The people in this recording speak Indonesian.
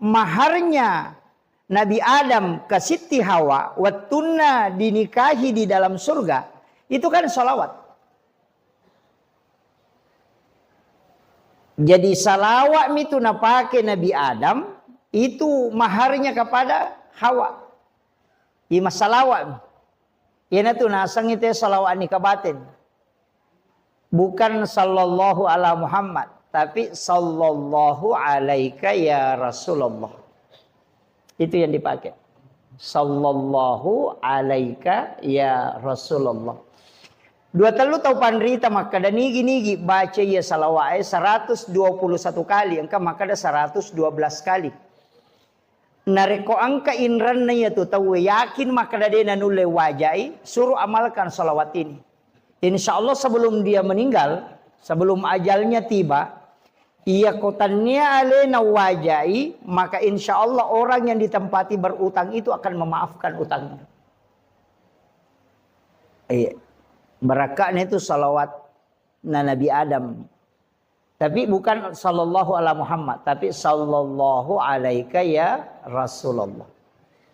maharnya Nabi Adam ke Siti Hawa, wattunna dinikahi di dalam surga, itu kan salawat. Jadi salawat itu napake Nabi Adam, itu maharnya kepada Hawa. Ima salawat. Yana tu nasang itu salawat ni kabatin. Bukan sallallahu ala Muhammad, tapi sallallahu alaika ya Rasulullah. Itu yang dipakai. Sallallahu alaika ya Rasulullah. Dua telu tau pandrita maka dan nigi baca ya salawat 121 kali. Engkau maka ada 112 kali. Nareko angka inran na ya tu tahu yakin maka ada nule wajai suruh amalkan salawat ini. Insya Allah sebelum dia meninggal, sebelum ajalnya tiba, ia kotannya alena wajai, maka insya Allah orang yang ditempati berutang itu akan memaafkan utangnya. Berakatnya itu salawat Nabi Adam. Tapi bukan sallallahu ala Muhammad, tapi sallallahu alaika ya Rasulullah.